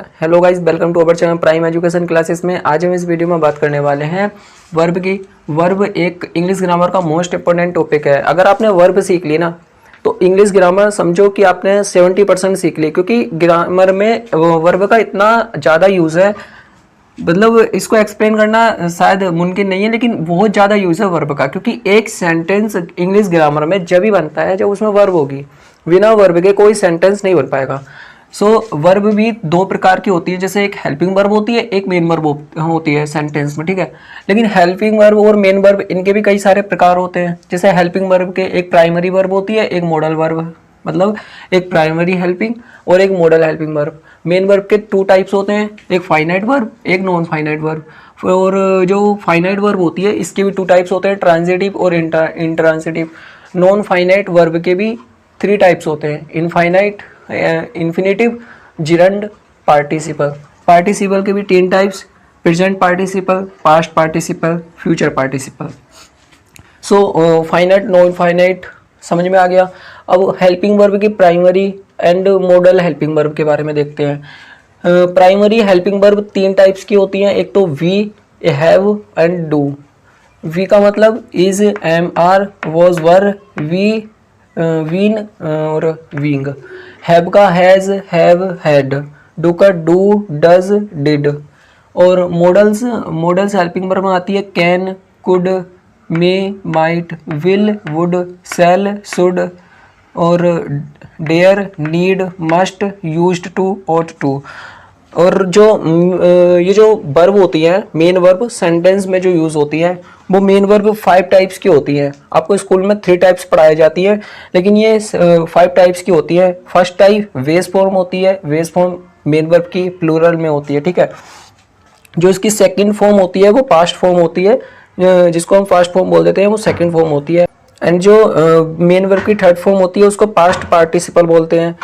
Hello guys, welcome to our channel Prime Education Classes में। आज हम इस वीडियो में बात करने वाले हैं वर्ब की। वर्ब एक इंग्लिश ग्रामर का मोस्ट इंपॉर्टेंट टॉपिक है। अगर आपने वर्ब सीख ली ना तो इंग्लिश ग्रामर समझो कि आपने 70% सीख ली, क्योंकि ग्रामर में वर्ब का इतना ज़्यादा यूज़ है, मतलब इसको एक्सप्लेन करना शायद मुमकिन नहीं है, लेकिन बहुत ज़्यादा यूज़ है वर्ब का। क्योंकि एक सेंटेंस इंग्लिश ग्रामर में जब ही बनता है जब उसमें वर्ब होगी, बिना वर्ब के कोई सेंटेंस नहीं बन पाएगा। वर्ब भी दो प्रकार की होती है, जैसे एक हेल्पिंग वर्ब होती है, एक मेन वर्ब होती है सेंटेंस में, ठीक है। लेकिन हेल्पिंग वर्ब और मेन वर्ब इनके भी कई सारे प्रकार होते हैं। जैसे हेल्पिंग वर्ब के एक प्राइमरी वर्ब होती है, एक मॉडल वर्ब, मतलब एक प्राइमरी हेल्पिंग और एक model helping verb. Main verb के टू टाइप्स होते हैं, एक फाइनाइट वर्ब, एक नॉन फाइनाइट वर्ब। और जो फाइनाइट वर्ब होती है इसके भी टू टाइप्स होते हैं, ट्रांजिटिव और इंट्रांजिटिव। नॉन फाइनाइट वर्ब के भी थ्री टाइप्स होते हैं, infinite, infinitive, gerund, participle. Participle के भी तीन types, present participle, past participle, future participle. Finite non finite समझ में आ गया। अब हेल्पिंग वर्ब की primary and modal helping verb के बारे में देखते हैं। प्राइमरी हेल्पिंग वर्ब तीन टाइप्स की होती हैं। एक तो be, have and do. Be का मतलब is, am, are, was, were, be, been और विंग। हैव का हैज, हैव, हैड। डू का डू, डज, डिड। और मॉडल्स हेल्पिंग वर्ब में आती है can, could, may, might, will, would, shall, should और dare, need, must, used to, ought to. और ये जो वर्ब होती है, मेन वर्ब सेंटेंस में जो यूज होती है, वो मेन वर्ब 5 टाइप्स की होती है। आपको स्कूल में 3 टाइप्स पढ़ाई जाती है, लेकिन ये 5 टाइप्स की होती है। फर्स्ट टाइप वेस फॉर्म होती है। वेस फॉर्म मेन वर्ब की प्लूरल में होती है, ठीक है। जो इसकी सेकंड फॉर्म होती है वो पास्ट फॉर्म होती है, जिसको हम फर्स्ट फॉर्म बोल देते हैं, वो सेकंड फॉर्म होती है। एंड जो मेन वर्ब की थर्ड फॉर्म होती है उसको पास्ट पार्टिसिपल बोलते हैं।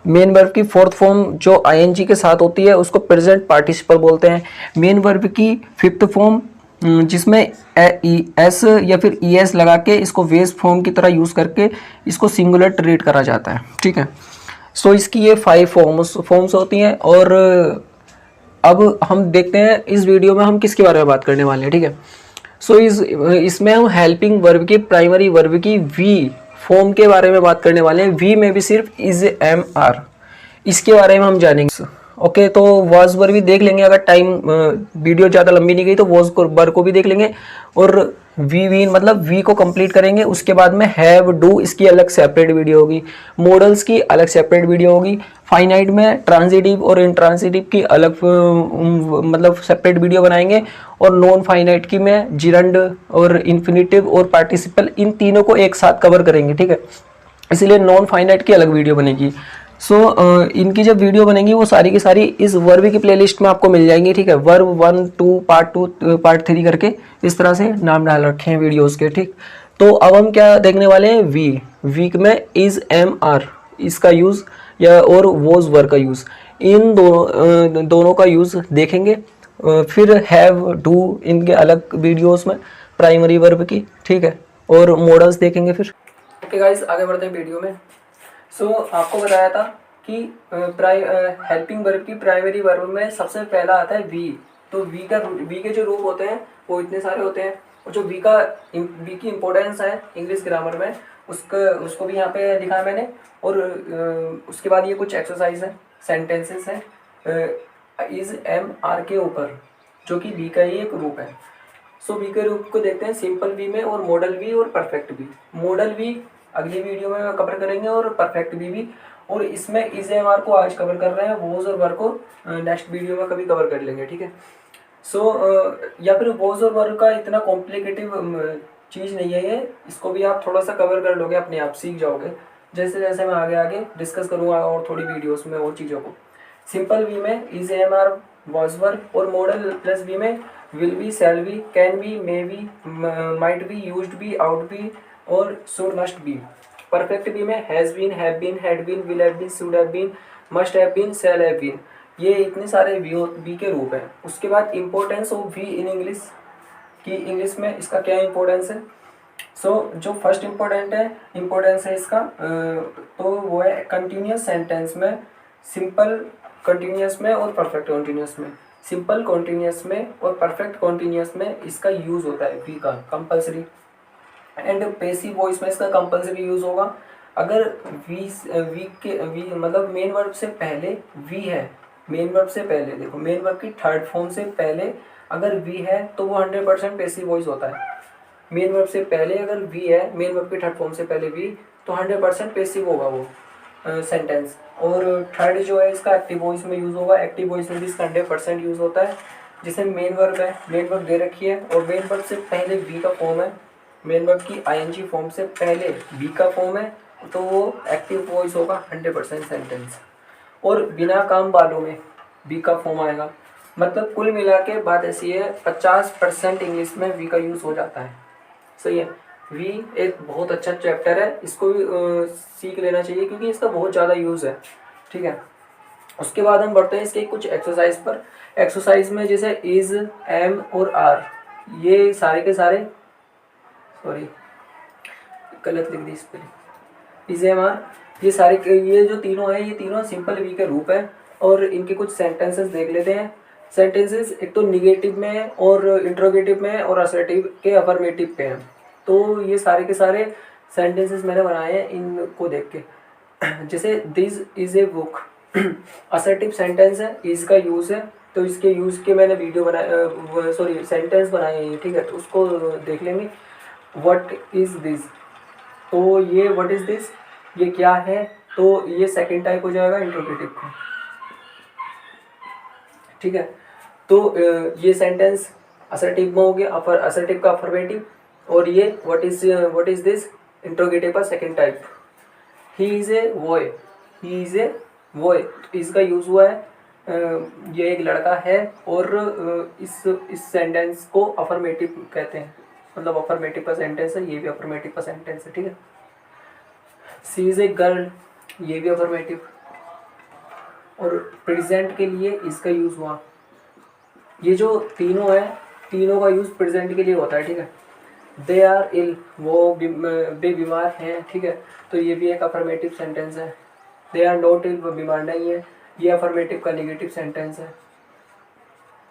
मेन वर्ब की फोर्थ फॉर्म जो आईएनजी के साथ होती है उसको प्रेजेंट पार्टिसिपल बोलते हैं। मेन वर्ब की फिफ्थ फॉर्म, जिसमें एस या फिर ई एस लगा के इसको वेस फॉर्म की तरह यूज करके इसको सिंगुलर ट्रीट करा जाता है, ठीक है। इसकी ये 5 फॉर्म्स होती हैं। और अब हम देखते हैं इस वीडियो में हम किसके बारे में बात करने वाले हैं, ठीक है। इसमें हम हेल्पिंग वर्ब की प्राइमरी वर्ब की वी फॉर्म के बारे में बात करने वाले हैं। वी में भी सिर्फ इज, एम, आर, इसके बारे में हम जानेंगे। ओके, तो वॉज वर्ब भी देख लेंगे, अगर टाइम वीडियो ज़्यादा लंबी नहीं गई तो वॉज वर्ब को भी देख लेंगे। और वी वीन मतलब वी को कंप्लीट करेंगे। उसके बाद में हैव, डू, इसकी अलग सेपरेट वीडियो होगी। मॉडल्स की अलग सेपरेट वीडियो होगी। फाइनाइट में ट्रांजिटिव और इंट्रांजिटिव की अलग मतलब सेपरेट वीडियो बनाएंगे। और नॉन फाइनाइट की में जिरंड और इन्फिनेटिव और पार्टिसिपल, इन तीनों को एक साथ कवर करेंगे, ठीक है। इसलिए नॉन फाइनाइट की अलग वीडियो बनेगी। इनकी जब वीडियो बनेगी वो सारी की सारी इस वर्ब की प्लेलिस्ट में आपको मिल जाएंगी, ठीक है। वर्ब 1, 2, पार्ट 2, पार्ट 3 करके इस तरह से नाम डाल रखे हैं वीडियोस के, ठीक। तो अब हम क्या देखने वाले हैं, वीक में इज, एम, आर, इसका यूज या और वॉज वर्ब का यूज, इन दोनों का यूज देखेंगे। फिर हैव, डू, इनके अलग वीडियोस में प्राइमरी वर्ब की, ठीक है। और मॉडल्स देखेंगे फिर। ओके गाइस, आगे बढ़ते हैं वीडियो में। आपको बताया था कि हेल्पिंग वर्ब की प्राइमरी वर्ब में सबसे पहला आता है वी। तो वी के जो रूप होते हैं वो इतने सारे होते हैं। और जो वी की इम्पोर्टेंस है इंग्लिश ग्रामर में, उसको भी यहाँ पे लिखा है मैंने। और उसके बाद ये कुछ एक्सरसाइज है, सेंटेंसेस है इज, एम, आर के ऊपर, जो कि वी का ही एक रूप है। वी के रूप को देखते हैं सिंपल वी में, और मॉडल वी और परफेक्ट वी। मॉडल वी अगली वीडियो में कवर करेंगे, और परफेक्ट वी भी। और इसमें इज, एम, आर को आज कवर कर रहे हैं, वोज और वर्ब को नेक्स्ट वीडियो में कभी कवर कर लेंगे, ठीक है। या फिर वोज और वर्ब का इतना कॉम्प्लिकेटिव चीज़ नहीं है ये, इसको भी आप थोड़ा सा कवर कर लोगे, अपने आप सीख जाओगे जैसे जैसे मैं आगे आगे डिस्कस करूँगा और थोड़ी वीडियोस में और चीज़ों को। सिंपल वी में is, am, are, was verb. और मॉडल प्लस वी में will be, shall be, can be, may be, might be, used be, out be और should must be. Perfect be में has been, have been, had been, will have been, should have been, must have been, shall have been. ये इतने सारे V के रूप हैं। उसके बाद importance of V in English, कि इंग्लिश में इसका क्या इंपॉर्टेंस है। जो फर्स्ट इंपॉर्टेंस है इसका, तो वो है कंटिन्यूस सेंटेंस में सिंपल कंटिन्यूस में और परफेक्ट कंटिन्यूस में, सिंपल कॉन्टिन्यूस में और परफेक्ट कॉन्टिन्यूस में इसका यूज होता है वी का कंपलसरी, एंड पेसिव वॉइस में इसका कंपलसरी यूज होगा अगर वी मतलब मेन वर्ब से पहले वी है, मेन वर्ब से पहले देखो मेन वर्ब की थर्ड फॉर्म से पहले अगर वी है तो वो 100% पेसिव वॉइस होता है। मेन वर्ब से पहले अगर वी है, मेन वर्ब की थर्ड फॉर्म से पहले वी, तो 100% पेसिव होगा वो सेंटेंस। और थर्ड जो है इसका एक्टिव वॉइस में यूज़ होगा, एक्टिव वॉइस में भी इसका 100% यूज़ होता है। जिसे मेन वर्ब है, मेन वर्ब दे रखी है और मेन वर्ब से पहले वी का फॉर्म है, मेन वर्ब की आईएनजी फॉर्म से पहले वी का फॉर्म है, तो वो एक्टिव वॉइस होगा 100% सेंटेंस। और बिना काम वालों में वी का फॉर्म आएगा। मतलब कुल मिला के बात ऐसी है 50% इंग्लिश में वी का यूज़ हो जाता है। सही है। वी एक बहुत अच्छा चैप्टर है, इसको भी सीख लेना चाहिए क्योंकि इसका बहुत ज़्यादा यूज़ है। ठीक है। उसके बाद हम बढ़ते हैं इसके कुछ एक्सरसाइज पर। एक्सरसाइज में जैसे इज, एम और आर, ये सारे के सारे, सॉरी गलत लिख दी इस पर, इज, एम, आर, ये सारे ये जो तीनों हैं ये तीनों सिंपल वी के रूप हैं। और इनके कुछ सेंटेंसेस देख लेते हैं। सेंटेंसेस एक तो निगेटिव में है और इंट्रोगेटिव में है और असर्टिव के अफर्मेटिव पे हैं। तो ये सारे के सारे सेंटेंसेस मैंने बनाए हैं इनको देख के। जैसे this is a book, assertive sentence है, इज का यूज़ है, तो इसके यूज़ के मैंने वीडियो बनाए, सॉरी सेंटेंस बनाए हैं, ठीक है, तो उसको देख लेंगे। व्हाट इज दिस, तो ये व्हाट इज दिस ये क्या है, तो ये सेकंड टाइप हो जाएगा इंट्रोगेटिव का। ठीक है। तो ये सेंटेंस असर्टिव में हो गया, अपर असर्टिव का अफर्मेटिव, और ये व्हाट इज दिस इंट्रोगेटिव का second type. He is a boy, he is a boy, इसका यूज हुआ है, ये एक लड़का है, और इस सेंटेंस को अफर्मेटिव कहते हैं, मतलब अफर्मेटिव का सेंटेंस है, ये भी अफर्मेटिव का सेंटेंस है। ठीक है। सी इज ए गर्ल, ये भी अफर्मेटिव, और प्रेजेंट के लिए इसका यूज हुआ। ये जो तीनों है, तीनों का यूज प्रेजेंट के लिए होता है। ठीक है। दे आर इल, वो वे बीमार हैं। ठीक है, तो ये भी एक अफर्मेटिव सेंटेंस है। दे आर नॉट इल, वो बीमार नहीं है, ये अफर्मेटिव का नेगेटिव सेंटेंस है।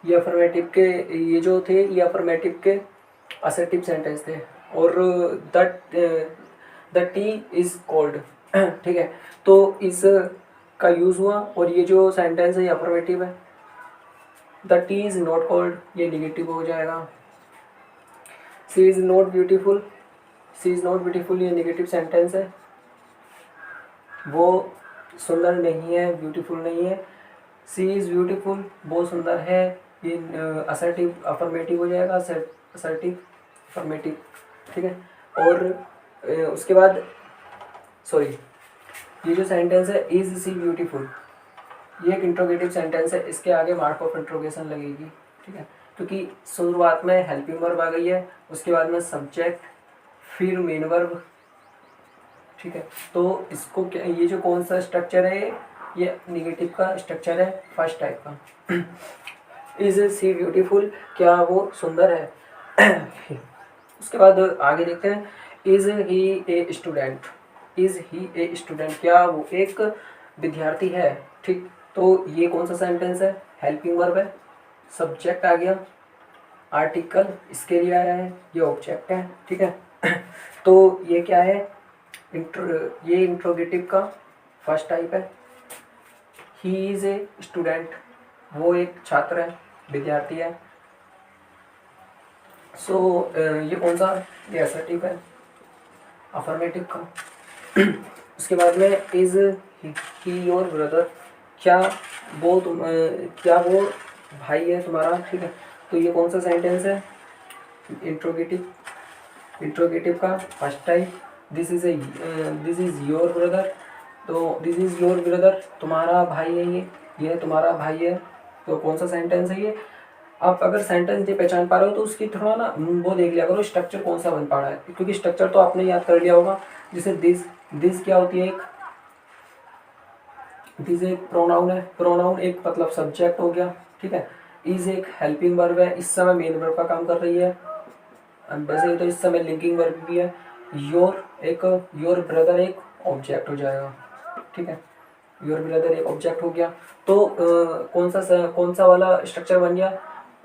ये अफर्मेटिव के, ये जो थे ये अफर्मेटिव के असर्टिव सेंटेंस थे। और द टी इज कोल्ड, ठीक है, तो इस का यूज हुआ, और ये जो सेंटेंस है ये अफर्मेटिव है। The tea is not cold, ये नेगेटिव हो जाएगा। She is not beautiful, she is not beautiful, ये नेगेटिव सेंटेंस है, वो सुंदर नहीं है, ब्यूटीफुल नहीं है। सी इज ब्यूटीफुल, वो सुंदर है, ये असर्टिव अफर्मेटिव हो जाएगा, असर्टिव अफर्मेटिव। ठीक है। और उसके बाद सॉरी, ये जो सेंटेंस है इज सी ब्यूटीफुल, ये एक इंट्रोगेटिव सेंटेंस है, इसके आगे मार्क ऑफ इंट्रोगेशन लगेगी। ठीक है, क्योंकि शुरुआत में हेल्पिंग वर्ब आ गई है, उसके बाद में सब्जेक्ट, फिर मेन वर्ब। ठीक है, तो इसको क्या, ये जो कौन सा स्ट्रक्चर है, ये निगेटिव का स्ट्रक्चर है, फर्स्ट टाइप का। इज सी ब्यूटीफुल, क्या वो सुंदर है। उसके बाद आगे देखते हैं, is he a student, is he a student, क्या वो एक विद्यार्थी है। ठीक, तो ये कौन सा सेंटेंस है, हेल्पिंग वर्ब है, सब्जेक्ट आ गया, आर्टिकल इसके लिए आया है, ये ऑब्जेक्ट है। ठीक है, तो ये क्या है, ये इंट्रोगेटिव का फर्स्ट टाइप है। ही इज ए स्टूडेंट, वो एक छात्र है, विद्यार्थी है। सो ये कौन सा, ये असर्टिव है, अफर्मेटिव का। उसके बाद में इज ही योर ब्रदर, क्या वो क्या वो भाई है तुम्हारा। ठीक है, तो ये कौन सा सेंटेंस है, इंट्रोगेटिव, इंट्रोगेटिव का first type. This is your brother, तो दिस इज योर ब्रदर, तुम्हारा भाई है ये तुम्हारा भाई है, तो कौन सा सेंटेंस है ये। आप अगर सेंटेंस नहीं पहचान पा रहे हो तो उसकी थोड़ा ना वो देख लिया करो, स्ट्रक्चर कौन सा बन पा रहा है, क्योंकि स्ट्रक्चर तो आपने याद कर लिया होगा। जैसे दिस क्या होती है, एक दिस एक प्रोनाउन है, प्रोनाउन एक मतलब सब्जेक्ट हो गया। ठीक है, इज एक हेल्पिंग वर्ब है, इस समय मेन वर्ब का काम कर रही है, वैसे तो इस समय लिंकिंग वर्ब भी है। योर एक, योर ब्रदर एक ऑब्जेक्ट हो जाएगा। ठीक है, योर ब्रदर एक ऑब्जेक्ट हो गया। तो कौन सा वाला स्ट्रक्चर बन गया,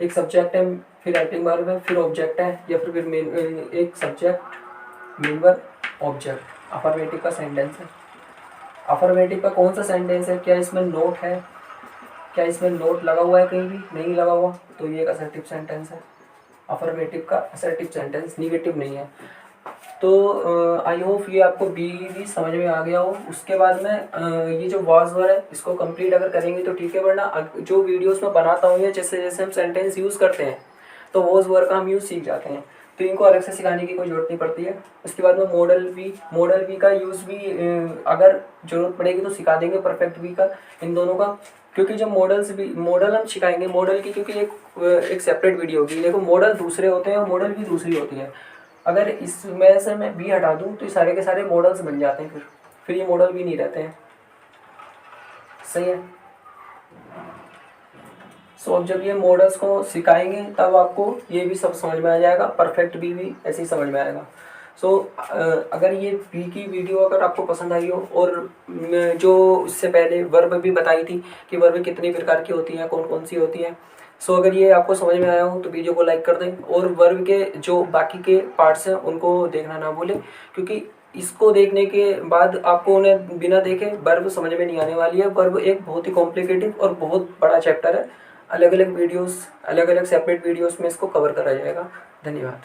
एक सब्जेक्ट है, फिर हेल्पिंग वर्ब है, फिर ऑब्जेक्ट है, या फिर मेन, एक subject main verb object. Affirmative का सेंटेंस है। अफर्मेटिव का कौन सा सेंटेंस है, क्या इसमें नोट है, क्या इसमें नोट लगा हुआ है, कहीं भी नहीं लगा हुआ, तो ये एक असर्टिव सेंटेंस है। अफर्मेटिव का असर्टिव सेंटेंस, निगेटिव नहीं है। तो आई होप ये आपको बी भी समझ में आ गया हो। उसके बाद में ये जो वाज वर है इसको कंप्लीट अगर करेंगे तो ठीक है, वरना जो वीडियोस में बनाता हूँ या जैसे जैसे हम सेंटेंस यूज़ करते हैं तो वॉज वर का हम यूज़ सीख जाते हैं, तो इनको अलग से सिखाने की कोई ज़रूरत नहीं पड़ती है। उसके बाद में मॉडल वी का यूज़ भी अगर ज़रूरत पड़ेगी तो सिखा देंगे, परफेक्ट वी का, इन दोनों का। क्योंकि जब मॉडल हम सिखाएंगे मॉडल की, क्योंकि एक सेपरेट वीडियो होगी। देखो मॉडल दूसरे होते हैं और मॉडल भी दूसरी होती है। अगर इसमें से मैं बी हटा दूँ तो ये सारे के सारे मॉडल्स बन जाते हैं, फिर ये मॉडल भी नहीं रहते हैं। सही है। सो अब जब ये मॉडल्स को सिखाएंगे तब आपको ये भी सब समझ में आ जाएगा, परफेक्ट भी ऐसे ही समझ में आएगा। सो अगर ये बी की वीडियो अगर आपको पसंद आई हो, और जो इससे पहले वर्ब भी बताई थी कि वर्ब कितनी प्रकार की होती हैं, कौन कौन सी होती हैं, सो अगर ये आपको समझ में आया हो तो वीडियो को लाइक कर दें, और वर्ब के जो बाकी के पार्ट्स हैं उनको देखना ना भूलें, क्योंकि इसको देखने के बाद आपको उन्हें बिना देखे वर्ब समझ में नहीं आने वाली है। वर्ब एक बहुत ही कॉम्प्लिकेटेड और बहुत बड़ा चैप्टर है। अलग अलग सेपरेट वीडियोस में इसको कवर करा जाएगा। धन्यवाद।